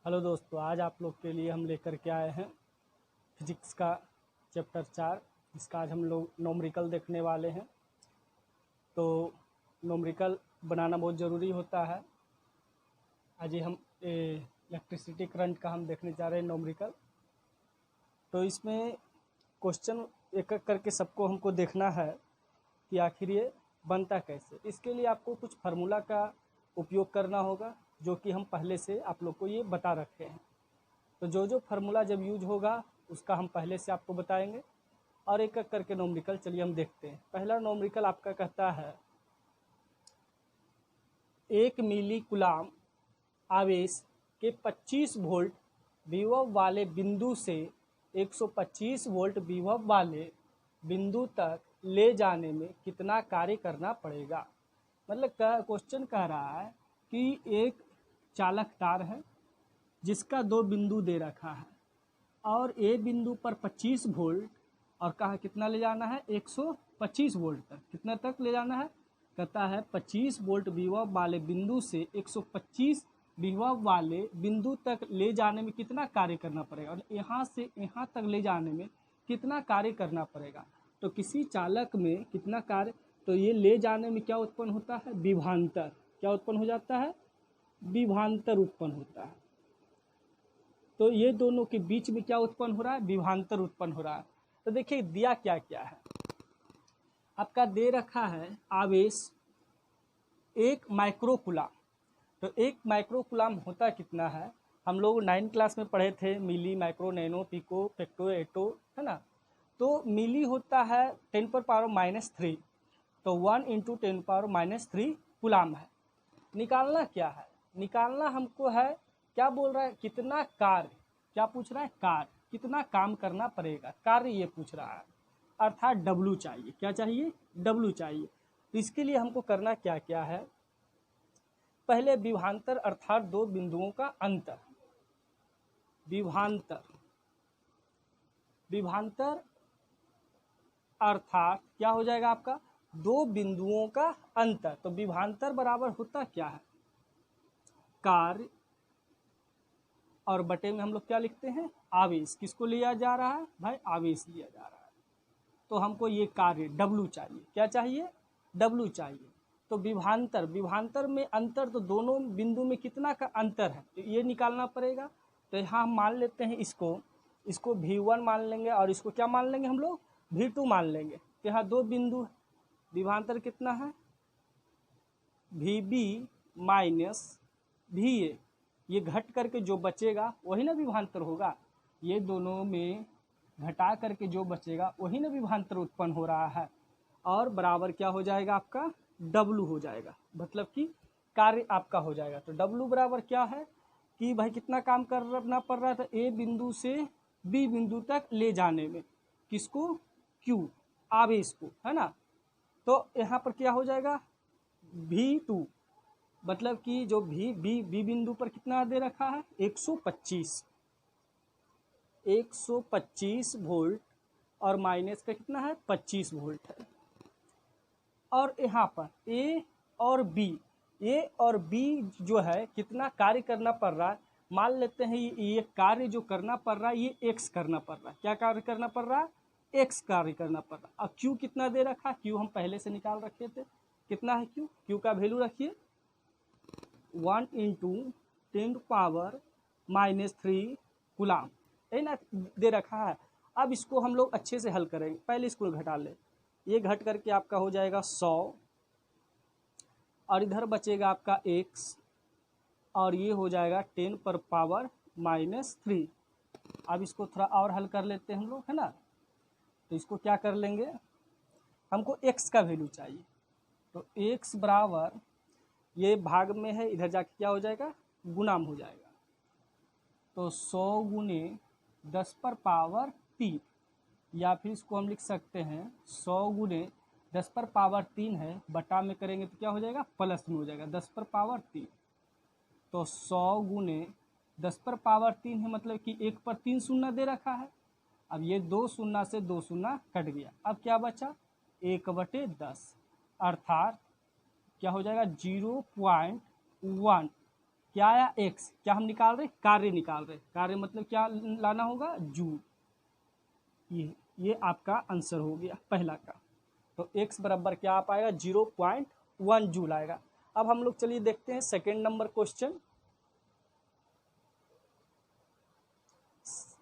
Hello दोस्तों, आज आप लोग के लिए हम लेकर के आए हैं फिजिक्स का चैप्टर 4। इसका आज हम लोग नोमरिकल देखने वाले हैं। तो नोमरिकल बनाना बहुत ज़रूरी होता है। आज ये हम इलेक्ट्रिसिटी करंट का हम देखने जा रहे हैं नोमरिकल। तो इसमें क्वेश्चन एक एक करके सबको हमको देखना है कि आखिर ये बनता कैसे। इसके लिए आपको कुछ फार्मूला का उपयोग करना होगा, जो कि हम पहले से आप लोग को ये बता रखे हैं। तो जो जो फार्मूला जब यूज होगा उसका हम पहले से आपको बताएंगे और एक एक करके नोमरिकल चलिए हम देखते हैं। पहला नोमरिकल आपका कहता है 1 मिली कूलाम आवेश के 25 वोल्ट विभव वाले बिंदु से 125 वोल्ट विभव वाले बिंदु तक ले जाने में कितना कार्य करना पड़ेगा। मतलब क्वेश्चन कह रहा है कि एक चालक तार है जिसका 2 बिंदु दे रखा है और ए बिंदु पर 25 वोल्ट और कहा कितना ले जाना है 125 वोल्ट तक। कितना तक ले जाना है, कहता है 25 वोल्ट विभव वाले बिंदु से 125 विभव वाले बिंदु तक ले जाने में कितना कार्य करना पड़ेगा और यहाँ से यहाँ तक ले जाने में कितना कार्य करना पड़ेगा। तो किसी चालक में कितना कार्य, तो ये ले जाने में क्या उत्पन्न होता है, विभवांतर। क्या उत्पन्न हो जाता है, विभवांतर उत्पन्न होता है। तो ये दोनों के बीच में क्या उत्पन्न हो रहा है, विभवांतर उत्पन्न हो रहा है। तो देखिए दिया क्या क्या है, आपका दे रखा है आवेश 1 माइक्रोकूलाम। तो 1 माइक्रोकूलाम होता कितना है, हम लोग 9 क्लास में पढ़े थे, मिली, माइक्रो, नैनो, पिको, फेक्टो, एटो, है ना। तो मिली होता है 10⁻³ तो 1 × 10⁻³ कूलाम है। निकालना क्या है, निकालना हमको है, क्या बोल रहा है, कितना कार्य, क्या पूछ रहा है, कार्य, कितना काम करना पड़ेगा, कार्य ये पूछ रहा है। अर्थात W चाहिए। क्या चाहिए, W चाहिए। तो इसके लिए हमको करना क्या क्या है, पहले विभवांतर अर्थात 2 बिंदुओं का अंतर। विभवांतर, विभवांतर अर्थात क्या हो जाएगा आपका, 2 बिंदुओं का अंतर। तो विभवांतर बराबर होता क्या है, कार्य और बटे में हम लोग क्या लिखते हैं, आवेश। किसको लिया जा रहा है भाई, आवेश लिया जा रहा है। तो हमको ये कार्य W चाहिए। क्या चाहिए, W चाहिए। तो विभवांतर, विभवांतर में अंतर, तो दोनों बिंदु में कितना का अंतर है, तो ये निकालना पड़ेगा। तो यहाँ हम मान लेते हैं इसको V1 मान लेंगे और इसको क्या मान लेंगे हम लोग, V2 मान लेंगे। तो यहाँ 2 बिंदु है, विभवांतर कितना है, VB माइनस VA। ये घट करके जो बचेगा वही ना विभवांतर होगा। ये दोनों में घटा करके जो बचेगा वही ना विभवांतर उत्पन्न हो रहा है। और बराबर क्या हो जाएगा आपका, W हो जाएगा। मतलब कि कार्य आपका हो जाएगा। तो W बराबर क्या है कि भाई कितना काम करना पड़ रहा था, A बिंदु से B बिंदु तक ले जाने में, किसको, Q, आवेश को, है ना। तो यहाँ पर क्या हो जाएगा, V2, मतलब कि जो बी बिंदु पर कितना दे रखा है, 125 वोल्ट और माइनस का कितना है, 25 वोल्ट है। और यहाँ पर ए और बी जो है कितना कार्य करना पड़ रहा है, मान लेते हैं ये कार्य जो करना पड़ रहा है ये x करना पड़ रहा है। क्या कार्य करना पड़ रहा है, x कार्य करना पड़ रहा है। अब q कितना दे रखा है, q हम पहले से निकाल रखे थे, कितना है q का वैल्यू रखिए 1 × 10⁻³ कूलाम, है ना, दे रखा है। अब इसको हम लोग अच्छे से हल करेंगे। पहले इसको घटा ले, ये घट करके आपका हो जाएगा 100 और इधर बचेगा आपका x और ये हो जाएगा 10⁻³ अब इसको थोड़ा और हल कर लेते हैं हम लोग, है ना। तो इसको क्या कर लेंगे, हमको x का वैल्यू चाहिए। तो x बराबर, ये भाग में है, इधर जाके क्या हो जाएगा, गुणाम हो जाएगा। तो 100 × 10⁻³ या फिर इसको हम लिख सकते हैं 100 × 10⁻³ है, बटा में करेंगे तो क्या हो जाएगा, प्लस में हो जाएगा 10⁻³ तो 100 × 10⁻³ है, मतलब कि 1 पर 3 शून्य दे रखा है। अब ये 2 शून्य से 2 शून्य कट गया, अब क्या बचा 1/10 अर्थात क्या हो जाएगा 0.1 क्या आया x, क्या हम निकाल रहे, कार्य निकाल रहे, कार्य मतलब क्या लाना होगा, जूल। ये आपका आंसर हो गया पहला का। तो x बराबर क्या आ पाएगा, 0.1 जूल आएगा। अब हम लोग चलिए देखते हैं second number question.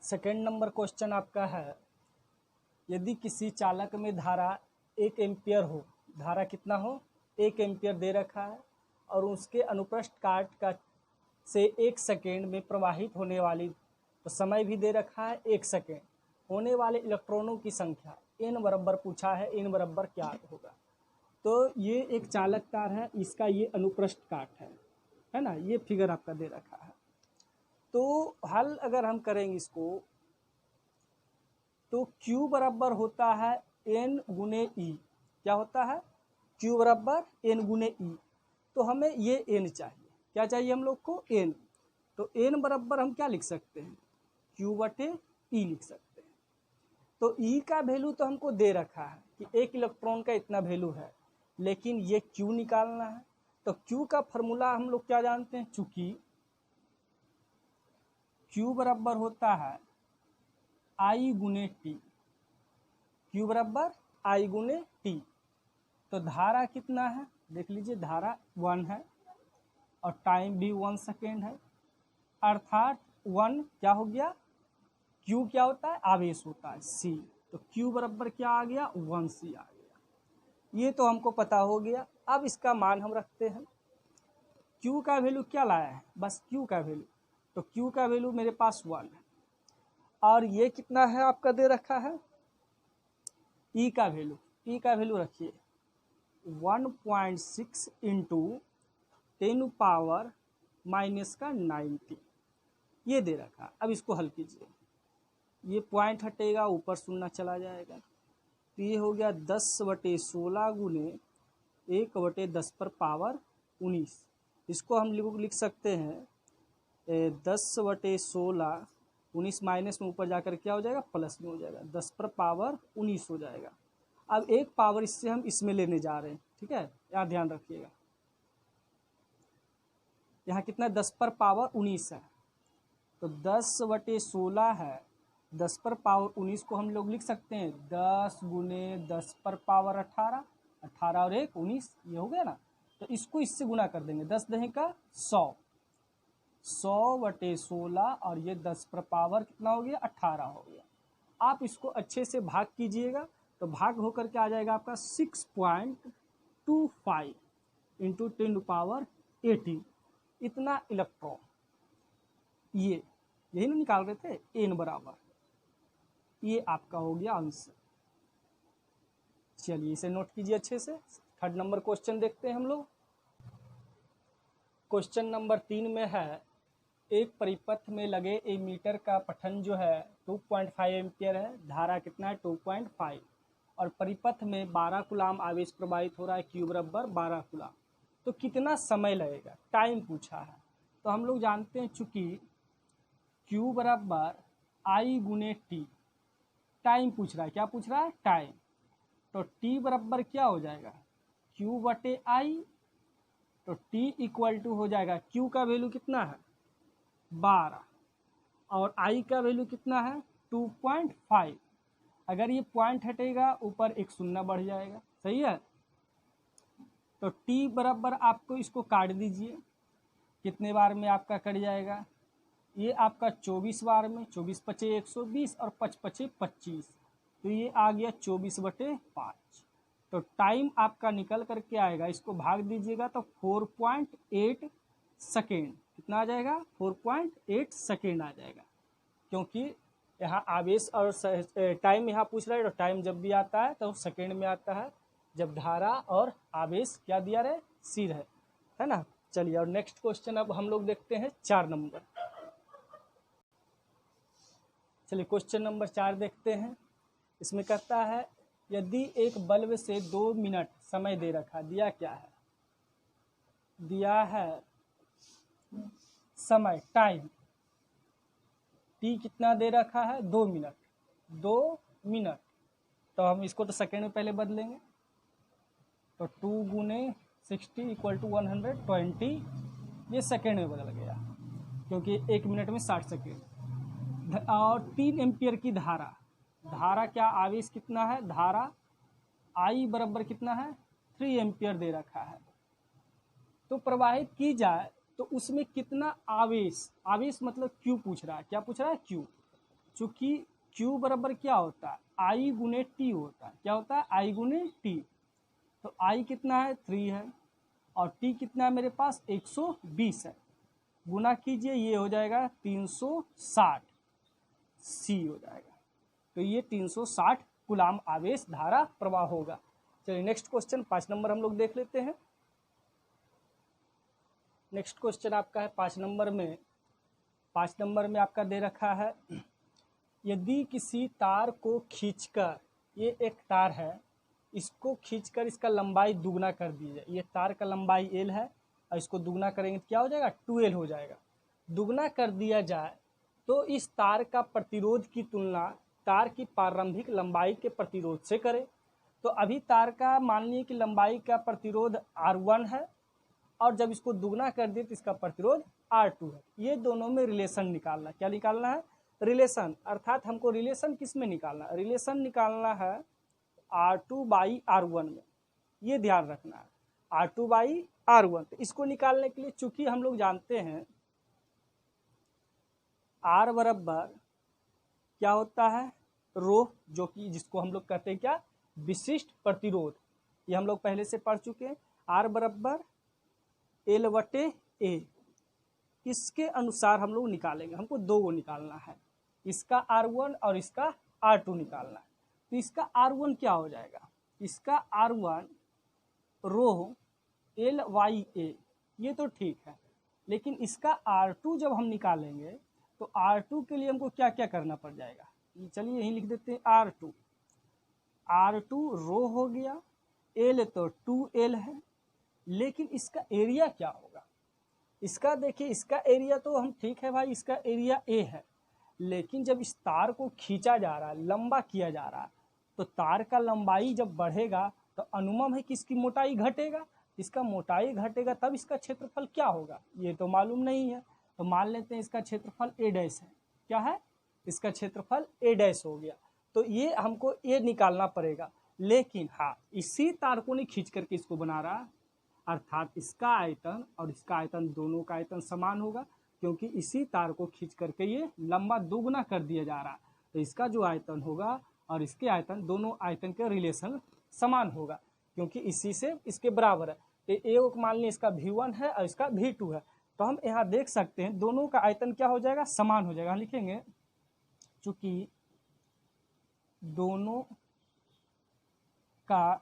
Second number question आपका है, यदि किसी चालक में धारा 1 एम्पियर हो, धारा कितना हो, 1 एम्पियर दे रखा है, और उसके अनुप्रस्थ काट का से 1 सेकेंड में प्रवाहित होने वाली, तो समय भी दे रखा है 1 सेकेंड, होने वाले इलेक्ट्रॉनों की संख्या n बराबर पूछा है, n बराबर क्या होगा। तो ये एक चालक तार है, इसका ये अनुप्रस्थ काट है ना, ये फिगर आपका दे रखा है। तो हल अगर हम करेंगे इसको, तो Q बराबर होता है N गुने E। क्या होता है, Q बराबर N गुने E। तो हमें ये N चाहिए, क्या चाहिए हम लोग को, N। तो N बराबर हम क्या लिख सकते हैं, Q बटे E लिख सकते हैं। तो E का वैल्यू तो हमको दे रखा है कि 1 इलेक्ट्रॉन का इतना वैल्यू है, लेकिन ये Q निकालना है। तो Q का फॉर्मूला हम लोग क्या जानते हैं, चूंकि Q बराबर होता है I गुने T, Q बराबर I गुने T। तो धारा कितना है, देख लीजिए, धारा 1 है और टाइम भी 1 सेकेंड है, अर्थात 1 क्या हो गया, Q क्या होता है, आवेश होता है C। तो Q बराबर क्या आ गया, 1C आ गया। ये तो हमको पता हो गया। अब इसका मान हम रखते हैं, Q का वैल्यू क्या लाया है, बस Q का वैल्यू। तो Q का वैल्यू मेरे पास 1 है, और ये कितना है आपका दे रखा है, E का वैल्यू, E का वैल्यू रखिए 1.6 इंटू 10 पावर माइनस का 90, ये दे रखा। अब इसको हल कीजिए, ये पॉइंट हटेगा, ऊपर शून्य चला जाएगा, तो ये हो गया 10/16 गुने 1/10 पर पावर 19। इसको हम लिख सकते हैं 10/16, 19 माइनस में ऊपर जाकर क्या हो जाएगा, प्लस में हो जाएगा, 10 पर पावर 19 हो जाएगा। अब एक पावर इससे हम इसमें लेने जा रहे हैं, ठीक है, यहाँ ध्यान रखिएगा। यहाँ कितना, 10 पर पावर 19 है, तो 10/16 है, 10 पर पावर 19 को हम लोग लिख सकते हैं 10 गुने 10 पर पावर 18, 18 और 1 19, ये हो गया ना। तो इसको इससे गुना कर देंगे, 10 दही का 100, 100/16, और ये 10 पर पावर कितना हो गया, 18 हो गया। आप इसको अच्छे से भाग कीजिएगा, तो भाग होकर के आ जाएगा आपका 6.25 इंटू 10 पावर 18, इतना इलेक्ट्रॉन। ये यही ना निकाल रहे थे, n बराबर, ये आपका हो गया आंसर। चलिए इसे नोट कीजिए अच्छे से। थर्ड नंबर क्वेश्चन देखते हैं हम लोग। क्वेश्चन नंबर 3 में है, एक परिपथ में लगे एमीटर का पठन जो है 2.5 एम्पियर है, धारा कितना है 2.5, और परिपथ में 12 कूलाम आवेश प्रवाहित हो रहा है, Q बराबर 12 कूलाम। तो कितना समय लगेगा, टाइम पूछा है। तो हम लोग जानते हैं चूंकि Q बराबर I गुने T, टाइम पूछ रहा है, क्या पूछ रहा है, टाइम। तो T बराबर क्या हो जाएगा, Q बटे I। तो T इक्वल टू हो जाएगा, Q का वैल्यू कितना है 12, और I का वैल्यू कितना है 2.5। अगर ये पॉइंट हटेगा, ऊपर एक शून्य बढ़ जाएगा, सही है। तो T बराबर आपको इसको काट दीजिए, कितने बार में आपका कट जाएगा, ये आपका 24 बार में, 24 पचे 120 और 5 पचे 25, तो ये आ गया 24/5। तो टाइम आपका निकल करके आएगा, इसको भाग दीजिएगा तो 4.8 सेकेंड, कितना आ जाएगा 4.8 सेकेंड आ जाएगा। क्योंकि यहाँ आवेश और टाइम यहाँ पूछ रहा है, तो टाइम जब भी आता है तो सेकेंड में आता है, जब धारा और आवेश क्या दिया रहे, सी रहे, है ना। चलिए और नेक्स्ट क्वेश्चन अब हम लोग देखते हैं 4 नंबर। चलिए क्वेश्चन नंबर 4 देखते हैं। इसमें कहता है, यदि एक बल्ब से 2 मिनट समय दे रखा, दिया क्या है, दिया है समय, टाइम, टी कितना दे रखा है 2 मिनट, 2 मिनट। तो हम इसको तो सेकेंड में पहले बदलेंगे, तो 2 गुने 60 इक्वल टू 120 ये सेकेंड में बदल गया क्योंकि 1 मिनट में 60 सेकेंड। और 3 एम्पियर की धारा, धारा क्या आवेश कितना है, धारा I बराबर कितना है 3 एम्पियर दे रखा है, तो प्रवाहित की जाए तो उसमें कितना आवेश, आवेश मतलब Q पूछ रहा है, क्या पूछ रहा है Q, चूंकि Q बराबर क्या होता है I गुने T होता है, क्या होता है I गुने T, तो I कितना है 3 है और T कितना है मेरे पास 120 है, गुना कीजिए ये हो जाएगा 360 C हो जाएगा, तो ये 360 कूलाम आवेश धारा प्रवाह होगा। चलिए नेक्स्ट क्वेश्चन 5 नंबर हम लोग देख लेते हैं। नेक्स्ट क्वेश्चन आपका है 5 नंबर में। 5 नंबर में आपका दे रखा है, यदि किसी तार को खींचकर, ये एक तार है, इसको खींचकर इसका लंबाई दुगना कर दी जाए, ये तार का लंबाई L है और इसको दुगना करेंगे तो क्या हो जाएगा 2L हो जाएगा। दुगना कर दिया जाए तो इस तार का प्रतिरोध की तुलना तार की प्रारंभिक लंबाई के प्रतिरोध से करें। तो अभी तार का मान लीजिए कि लंबाई का प्रतिरोध R1 है और जब इसको दुगना कर दिए तो इसका प्रतिरोध R2 है। ये दोनों में रिलेशन निकालना, क्या निकालना है रिलेशन, अर्थात हमको रिलेशन किस में निकालना, रिलेशन निकालना है R2/R1 में, ये ध्यान रखना है R2/R1। तो इसको निकालने के लिए चूंकि हम लोग जानते हैं R बराबर क्या होता है रो, जो कि जिसको हम लोग कहते हैं क्या विशिष्ट प्रतिरोध, ये हम लोग पहले से पढ़ चुके हैं। R बराबर L/A, इसके अनुसार हम लोग निकालेंगे, हमको दो को निकालना है, इसका R1 और इसका R2 निकालना है। तो इसका R1 क्या हो जाएगा, इसका R1 रो L/A, ये तो ठीक है, लेकिन इसका R2 जब हम निकालेंगे तो R2 के लिए हमको क्या क्या करना पड़ जाएगा, चलिए यहीं लिख देते हैं R2 रो हो गया, L तो 2L है, लेकिन इसका एरिया क्या होगा, इसका देखिए इसका एरिया तो हम ठीक है भाई, इसका एरिया A है, लेकिन जब इस तार को खींचा जा रहा है, लंबा किया जा रहा है, तो तार का लंबाई जब बढ़ेगा तो अनुमान है कि इसकी मोटाई घटेगा, इसका मोटाई घटेगा तब इसका क्षेत्रफल क्या होगा, ये तो मालूम नहीं है। तो मान लेते हैं इसका क्षेत्रफल A' है, क्या है इसका क्षेत्रफल A' हो गया, तो ये हमको A निकालना पड़ेगा। लेकिन हाँ, इसी तार को नहीं खींच करके इसको बना रहा, अर्थात इसका आयतन और इसका आयतन दोनों का आयतन समान होगा, क्योंकि इसी तार को खींच करके ये लंबा दोगुना कर दिया जा रहा है, तो इसका जो आयतन होगा और इसके आयतन, दोनों आयतन के रिलेशन समान होगा, क्योंकि इसी से इसके बराबर है। तो एक मान लीजिए इसका V1 है और इसका V2 है, तो हम यहाँ देख सकते हैं दोनों का आयतन क्या हो जाएगा, समान हो जाएगा। हम लिखेंगे चूंकि दोनों का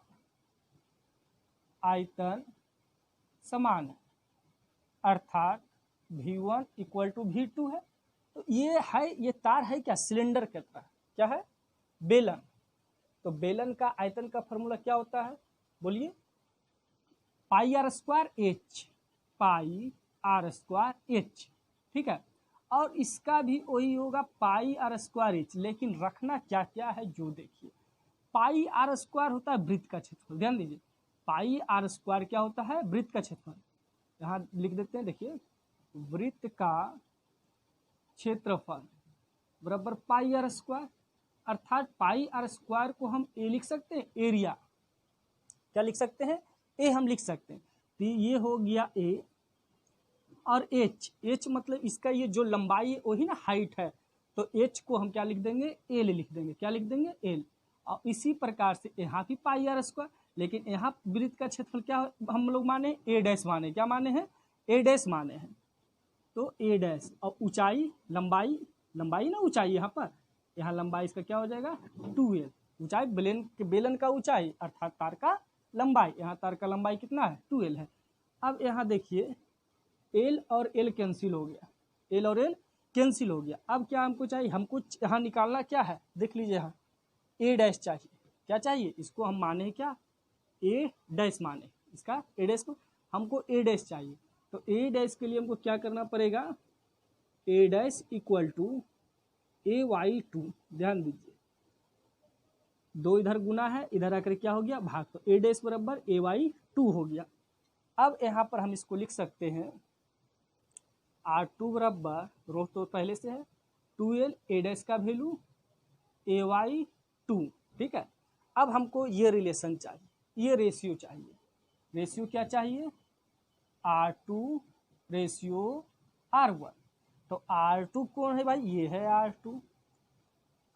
आयतन समान है, अर्थात V1 इक्वल टू V2 है, तो ये है, ये तार है क्या सिलेंडर के तरह, क्या है बेलन, तो बेलन का आयतन का फॉर्मूला क्या होता है बोलिए, πr²h, πr²h, ठीक है, और इसका भी वही होगा πr²h, लेकिन रखना क्या क्या है जो देखिए, πr² होता है वृत्त का क्षेत्रफल, ध्यान दीजिए πr² क्या होता है वृत्त का क्षेत्रफल, यहाँ लिख देते हैं, देखिए वृत्त का क्षेत्रफल बराबर πr², अर्थात πr² को हम A लिख सकते हैं, एरिया क्या लिख सकते हैं A हम लिख सकते हैं, तो ये हो गया A, और H मतलब इसका ये जो लंबाई है वही ना हाइट है, तो H को हम क्या लिख देंगे L लिख देंगे, क्या लिख देंगे L, और इसी प्रकार से यहाँ भी πr², लेकिन यहाँ वृत्त का क्षेत्रफल क्या हम लोग माने A' माने, क्या माने हैं A' माने हैं, तो A', और ऊंचाई लंबाई, लंबाई ना ऊंचाई, यहाँ पर यहाँ लंबाई इसका क्या हो जाएगा 2L, ऊंचाई बेलन का ऊंचाई अर्थात तार का लंबाई, यहाँ तार का लंबाई कितना है 2L है। अब यहाँ देखिए L और L कैंसिल हो गया, L और L कैंसिल हो गया, अब क्या हमको चाहिए, हमको यहाँ निकालना क्या है, देख लीजिए यहाँ A' चाहिए, क्या चाहिए, इसको हम माने क्या A' माने, इसका A' को हमको A' चाहिए, तो A' के लिए हमको क्या करना पड़ेगा, A' इक्वल टू AY2, ध्यान दीजिए दो इधर गुना है, इधर आकर क्या हो गया भाग, तो A' बराबर AY2 हो गया। अब यहाँ पर हम इसको लिख सकते हैं R2 बराबर रो तो पहले से है 2L A डैश का वैल्यू AY2, ठीक है। अब हमको ये रिलेशन चाहिए, ये रेशियो चाहिए। रेशियो क्या चाहिए? R2 ratio R1। तो R2 कौन है भाई? ये है R2।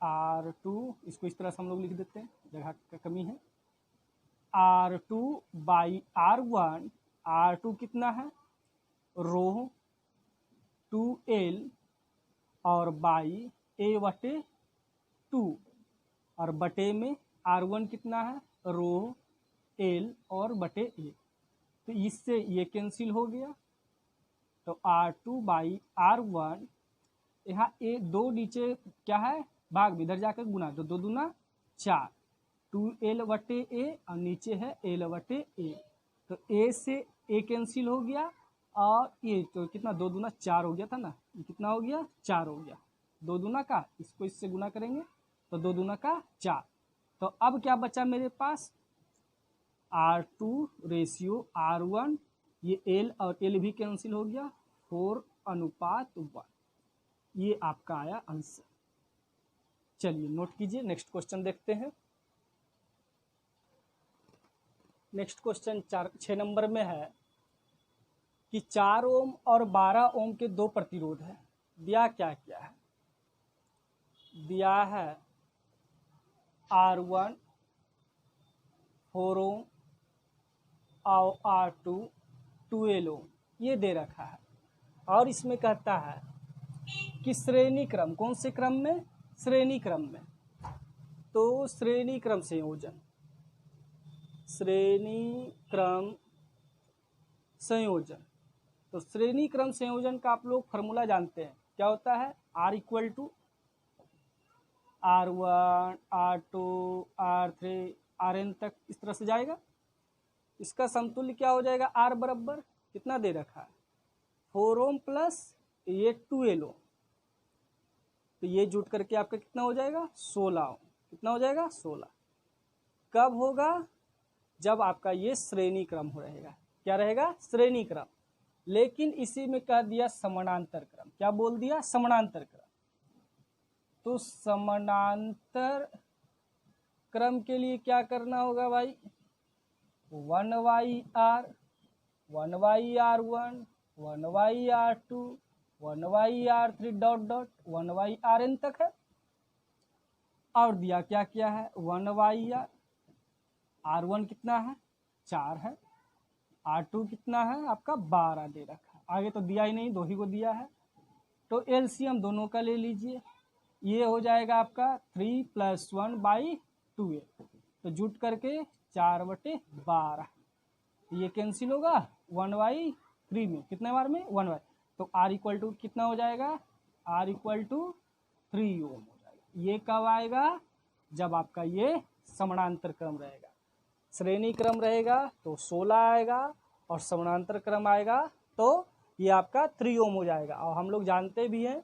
R2 इसको इस तरह से हम लोग लिख देते हैं, जगह का कमी है। R2 बाई R1, R2 कितना है? रो 2L और बाई A/2 और बटे में R1 कितना है? रो L और बटे A। तो इससे ये कैंसिल हो गया। तो R2 बाई R1, यहाँ ए दो नीचे क्या है? भाग में, इधर जाकर गुना, तो 2 दूना 4, 2L बटे A और नीचे है L बटे A। तो A से A कैंसिल हो गया और ये तो कितना 2 दूना 4 हो गया था ना, ये कितना हो गया? 4 हो गया। 2 दूना का इसको इससे गुना करेंगे तो 2 दूना का 4। तो अब क्या बचा मेरे पास? R2 रेशियो R1, ये L और L भी कैंसिल हो गया, 4:1। ये आपका आया आंसर। चलिए नोट कीजिए, नेक्स्ट क्वेश्चन देखते हैं। नेक्स्ट क्वेश्चन 6 नंबर में है कि 4 ओम और 12 ओम के दो प्रतिरोध है। दिया क्या क्या है? दिया है R1 4 ओम और R2 12 ओम, ये दे रखा है। और इसमें कहता है कि श्रेणी क्रम, कौन से क्रम में? श्रेणी क्रम में। तो श्रेणी क्रम संयोजन, श्रेणी क्रम संयोजन। तो श्रेणी क्रम संयोजन का आप लोग फॉर्मूला जानते हैं, क्या होता है? R equal to R1 R2 R3 Rn तक इस तरह से जाएगा। इसका समतुल्य क्या हो जाएगा? R बराबर कितना दे रखा है? 4 ओम प्लस ये 12 ओम, तो ये जुट करके आपका कितना हो जाएगा? 16 ओम। कितना हो जाएगा? 16। कब होगा? जब आपका ये श्रेणी क्रम हो रहेगा। क्या रहेगा? श्रेणी क्रम। लेकिन इसी में कह दिया समानांतर क्रम। क्या बोल दिया? समानांतर क्रम। तो समानांतर क्रम के लिए क्या करना होगा भाई? 1/R 1/R1 1/R2 1/R3 dot dot 1/Rn तक है। और दिया क्या क्या है? 1/R, R1 कितना है? 4 है। R2 कितना है? आपका 12 दे रखा है। आगे तो दिया ही नहीं, 2 ही को दिया है। तो एलसीएम दोनों का ले लीजिए, ये हो जाएगा आपका 3 + 1/2। तो जुट करके 4/12, ये कैंसिल होगा 1/3 में, कितने बार में? 1/। तो R इक्वल टू कितना हो जाएगा? R इक्वल टू 3 ओम हो जाएगा। ये कब आएगा? जब आपका ये समानांतर क्रम रहेगा। श्रेणी क्रम रहेगा तो 16 आएगा और समानांतर क्रम आएगा तो ये आपका 3 ओम हो जाएगा। और हम लोग जानते भी हैं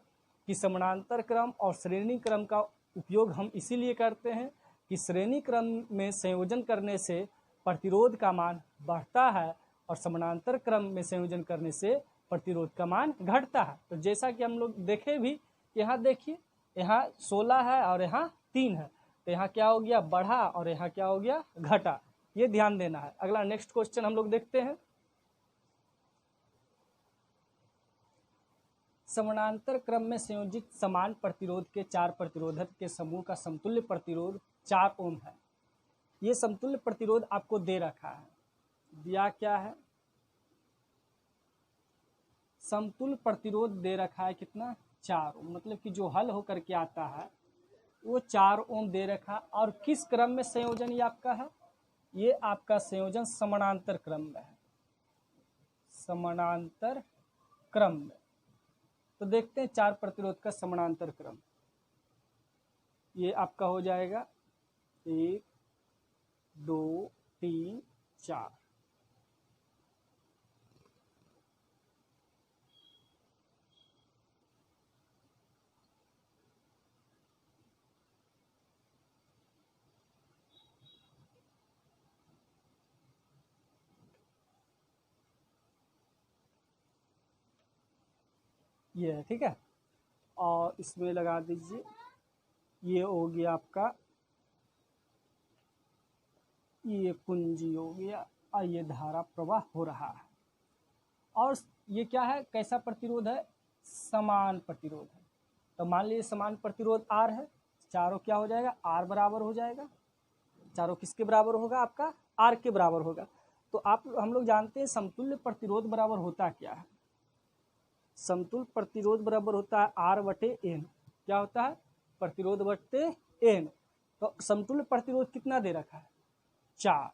कि समानांतर क्रम और श्रेणी क्रम का उपयोग हम इसीलिए करते हैं कि श्रेणी क्रम में संयोजन करने से प्रतिरोध का मान बढ़ता है और समानांतर क्रम में संयोजन करने से प्रतिरोध का मान घटता है। तो जैसा कि हम लोग देखे भी, यहाँ देखिए, यहाँ 16 है और यहाँ 3 है, तो यहाँ क्या हो गया? बढ़ा और यहाँ क्या हो गया? घटा। ये ध्यान देना है। अगला नेक्स्ट क्वेश्चन हम लोग देखते हैं। समानांतर क्रम में संयोजित समान प्रतिरोध के 4 प्रतिरोधक के समूह का समतुल्य प्रतिरोध 4 ओम है। ये समतुल्य प्रतिरोध आपको दे रखा है। दिया क्या है? समतुल्य प्रतिरोध दे रखा है कितना? 4 ओम। मतलब कि जो हल होकर के आता है वो 4 ओम दे रखा। और किस क्रम में संयोजन ये आपका है? ये आपका संयोजन समानांतर क्रम में है, समानांतर क्रम में। तो देखते हैं 4 प्रतिरोध का समानांतर क्रम। ये आपका हो जाएगा 1 2 3 4। ये है, ठीक है। और इसमें लगा दीजिए, ये हो गया आपका, ये पूंजी हो गया और ये धारा प्रवाह हो रहा है। और ये क्या है, कैसा प्रतिरोध है, समान प्रतिरोध है। तो मान लीजिए समान प्रतिरोध R है, चारों क्या हो जाएगा, R बराबर हो जाएगा। चारों किसके बराबर होगा, आपका R के बराबर होगा। तो हम लोग जानते हैं समतुल्य प्रतिरोध बराबर होता क्या है। समतुल्य प्रतिरोध बराबर होता है R/N। क्या होता है, प्रतिरोध बटे N। तो समतुल्य प्रतिरोध कितना दे रखा है, 4।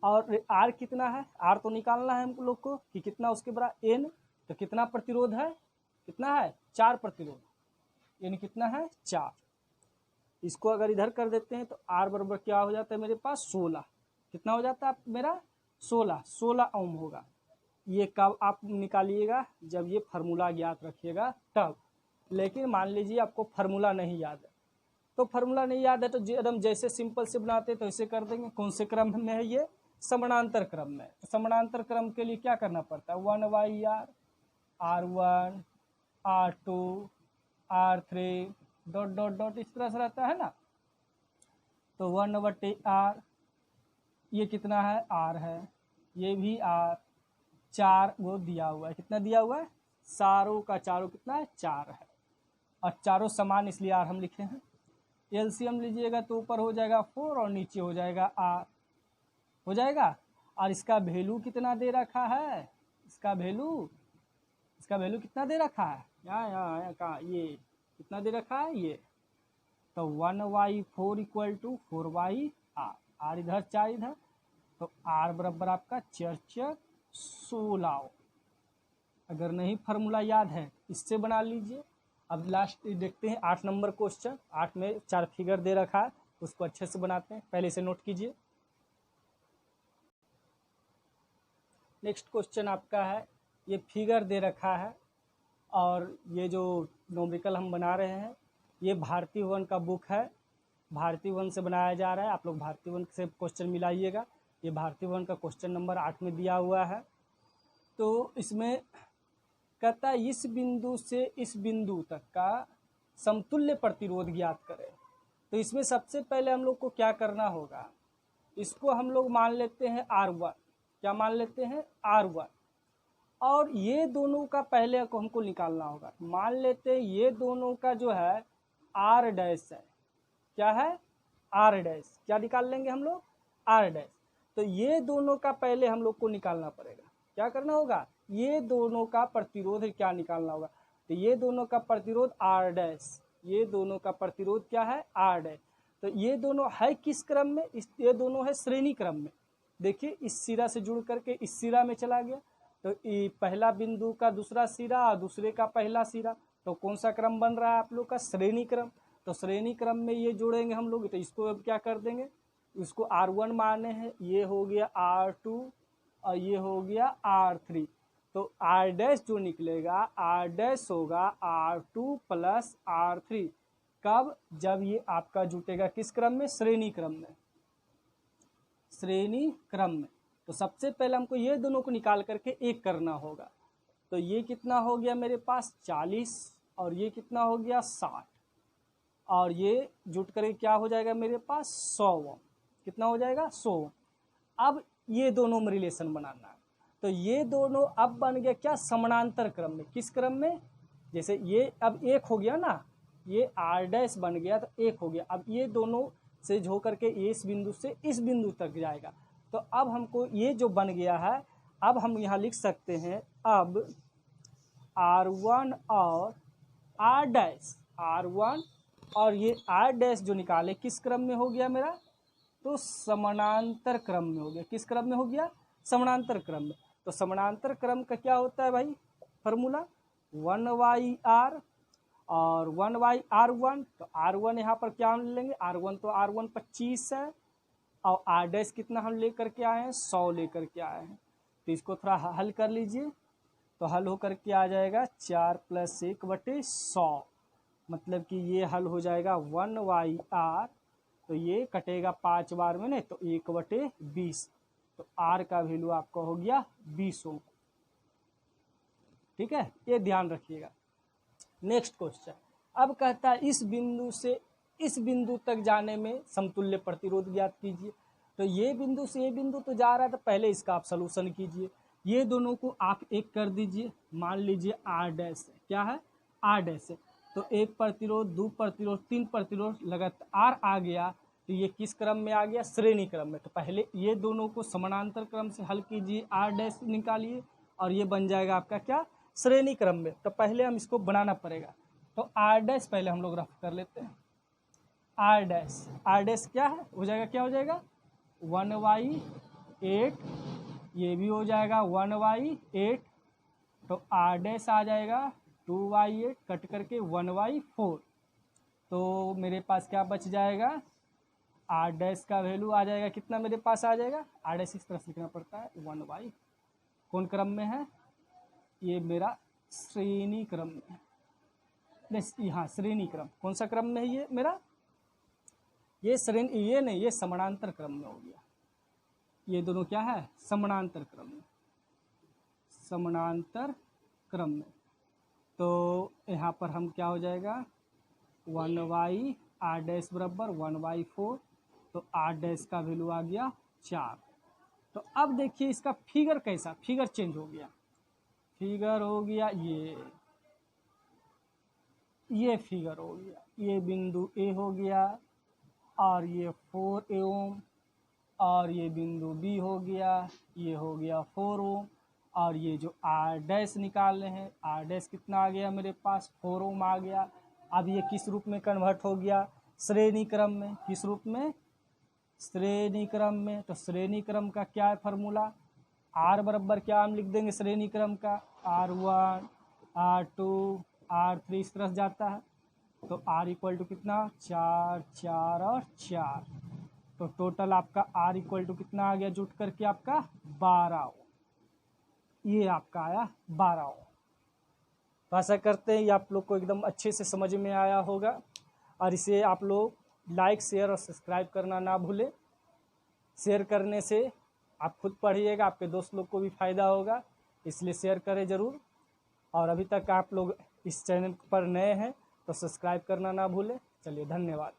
और R कितना है, R तो निकालना है हम लोग को कि कितना उसके बराबर N। तो कितना प्रतिरोध है, कितना है, 4 प्रतिरोध, यानी कितना है, 4। इसको अगर इधर कर देते हैं तो R बराबर क्या हो जाता है मेरे पास, 16। कितना हो जाता है मेरा, 16 ओम होगा। ये कब आप निकालिएगा, जब ये फार्मूला ज्ञात रखिएगा तब। लेकिन मान लीजिए आपको फार्मूला नहीं याद है, तो फार्मूला नहीं याद है तो एकदम जैसे सिंपल से बनाते तो ऐसे कर देंगे। कौन से क्रम में है ये, समानांतर क्रम में। तो समानांतर क्रम के लिए क्या करना पड़ता है, 1/r, R1, R2, R3 dot dot dot इस तरह से रहता है ना। तो 1/r, ये कितना है, R है, ये भी R, 4 वो दिया हुआ है, कितना दिया हुआ है, चारों का चारों कितना है, 4 है। और चारों समान इसलिए R हम लिखे हैं। एलसीएम लीजिएगा तो ऊपर हो जाएगा 4 और नीचे हो जाएगा R, हो जाएगा। और इसका वैल्यू कितना दे रखा है, इसका वैल्यू कितना दे रखा है, यहाँ कहाँ, ये कितना दे रखा है, ये तो 1/4 इक्वल टू 4/r, R इधर 4 इधर, तो R बराबर आपका 4 16। अगर नहीं फार्मूला याद है इससे बना लीजिए। अब लास्ट देखते हैं 8 नंबर क्वेश्चन। 8 में 4 फिगर दे रखा है, उसको अच्छे से बनाते हैं, पहले से नोट कीजिए। नेक्स्ट क्वेश्चन आपका है, ये फिगर दे रखा है और ये जो न्यूमेरिकल हम बना रहे हैं ये भारती भवन का बुक है, भारती भवन से बनाया जा रहा है। आप लोग भारती भवन से क्वेश्चन मिलाइएगा। ये भारती भवन का क्वेश्चन नंबर 8 में दिया हुआ है। तो इसमें कहता है इस बिंदु से इस बिंदु तक का समतुल्य प्रतिरोध ज्ञात करें। तो इसमें सबसे पहले हम लोग को क्या करना होगा, इसको हम लोग मान लेते हैं R1। क्या मान लेते हैं, R1। और ये दोनों का पहले हमको निकालना होगा। मान लेते हैं ये दोनों का जो है R डैश है, क्या है, R डैश। क्या निकाल लेंगे हम लोग, R डैश। तो ये दोनों का पहले हम लोग को निकालना पड़ेगा। क्या करना होगा, ये दोनों का प्रतिरोध क्या निकालना होगा। तो ये दोनों का प्रतिरोध R डैश, ये दोनों का प्रतिरोध क्या है, R डैश। तो ये दोनों है किस क्रम में, ये दोनों है श्रेणी क्रम में। देखिए इस सिरा से जुड़ करके इस सिरा में चला गया, तो पहला बिंदु का दूसरा सिरा और दूसरे का पहला सिरा, तो कौन सा क्रम बन रहा है आप लोग का, श्रेणी क्रम। तो श्रेणी क्रम में ये जोड़ेंगे हम लोग, तो इसको अब क्या कर देंगे, इसको R1 माने हैं, ये हो गया R2 और ये हो गया R3। तो R डैश जो निकलेगा, R डैश होगा R2 प्लस R3। कब, जब ये आपका जुटेगा किस क्रम में, श्रेणी क्रम में, श्रेणी क्रम में। तो सबसे पहले हमको ये दोनों को निकाल करके एक करना होगा। तो ये कितना हो गया मेरे पास 40 और ये कितना हो गया 60 और ये जुट करके क्या हो जाएगा मेरे पास 100। कितना हो जाएगा 100। अब ये दोनों में रिलेशन बनाना है। तो ये दोनों अब बन गया क्या, समानांतर क्रम में। किस क्रम में, जैसे ये अब एक हो गया ना, ये R डैश बन गया तो एक हो गया। अब ये दोनों से झो करके इस बिंदु से इस बिंदु तक जाएगा। तो अब हमको ये जो बन गया है, अब हम यहाँ लिख सकते हैं, अब R1 और R डैश, R1 और ये R डैश जो निकाले किस क्रम में हो गया मेरा, तो समानांतर क्रम में हो गया। किस क्रम में हो गया, समानांतर क्रम में। तो समानांतर क्रम का क्या होता है भाई, फार्मूला 1/r और 1/r1। तो R1 यहाँ पर क्या हम लेंगे, R1 तो R1 25 है और R डैश कितना हम लेकर के आए हैं, 100 लेकर के आए हैं। तो इसको थोड़ा हल कर लीजिए, तो हल होकर के आ जाएगा 4 + 1/100, मतलब कि ये हल हो जाएगा 1/r। तो ये कटेगा 5 बार में नहीं, तो 1/20। तो R का वैल्यू आपका हो गया 20 ओम। ठीक है, ये ध्यान रखिएगा। नेक्स्ट क्वेश्चन, अब कहता है इस बिंदु से इस बिंदु तक जाने में समतुल्य प्रतिरोध ज्ञात कीजिए। तो ये बिंदु से ये बिंदु तो जा रहा है, तो पहले इसका आप सलूशन कीजिए। ये दोनों को आप एक कर दीजिए, मान लीजिए आर डैश है, क्या है, आर डैश है। तो एक प्रतिरोध, दो प्रतिरोध, तीन प्रतिरोध लगातार आ गया, तो ये किस क्रम में आ गया, श्रेणी क्रम में। तो पहले ये दोनों को समानांतर क्रम से हल कीजिए, आर डैश निकालिए, और ये बन जाएगा आपका क्या, श्रेणी क्रम में। तो पहले हम इसको बनाना पड़ेगा। तो आर डैश पहले हम लोग रफ कर लेते हैं। आर डैश क्या है, हो जाएगा, क्या हो जाएगा, 1/8, ये भी हो जाएगा 1/8। तो आर डैश आ जाएगा 2/8, कट करके 1/4। तो मेरे पास क्या बच जाएगा, आर डैश का वैल्यू आ जाएगा कितना, मेरे पास आ जाएगा, आर डैश इस तरह से लिखना पड़ता है, 1/, कौन क्रम में है, ये मेरा श्रेणी क्रम में है। हाँ, श्रेणी क्रम, कौन सा क्रम में है ये मेरा, ये श्रेणी, ये नहीं, ये समानांतर क्रम में हो गया। ये दोनों क्या है, समानांतर क्रम में, समानांतर क्रम में। तो यहाँ पर हम क्या हो जाएगा, 1/, आर डैश बराबर 1/4। तो आर डैश का वैल्यू आ गया 4। तो अब देखिए इसका फिगर कैसा, फिगर चेंज हो गया, फिगर हो गया ये फिगर हो गया, ये बिंदु ए हो गया, और ये 4 ओम, और ये बिंदु बी हो गया, ये हो गया 4 ओम, और ये जो आर डैश निकाल रहे हैं, आर डैश कितना आ गया मेरे पास, 4 ओम आ गया। अब ये किस रूप में कन्वर्ट हो गया, श्रेणी क्रम में, किस रूप में, श्रेणी क्रम में। तो श्रेणी क्रम का क्या है फार्मूला, आर बराबर क्या हम लिख देंगे श्रेणी क्रम का, R1, R2, R3 इस तरह जाता है। तो R इक्वल टू कितना, 4, 4 और 4। तो टोटल आपका R इक्वल टू कितना आ गया, जुट करके आपका 12। ये आपका आया 12। तो आशा करते हैं ये आप लोग को एकदम अच्छे से समझ में आया होगा, और इसे आप लोग लाइक, शेयर और सब्सक्राइब करना ना भूलें। शेयर करने से आप खुद पढ़िएगा, आपके दोस्त लोग को भी फ़ायदा होगा, इसलिए शेयर करें ज़रूर। और अभी तक आप लोग इस चैनल पर नए हैं तो सब्सक्राइब करना ना भूलें। चलिए, धन्यवाद।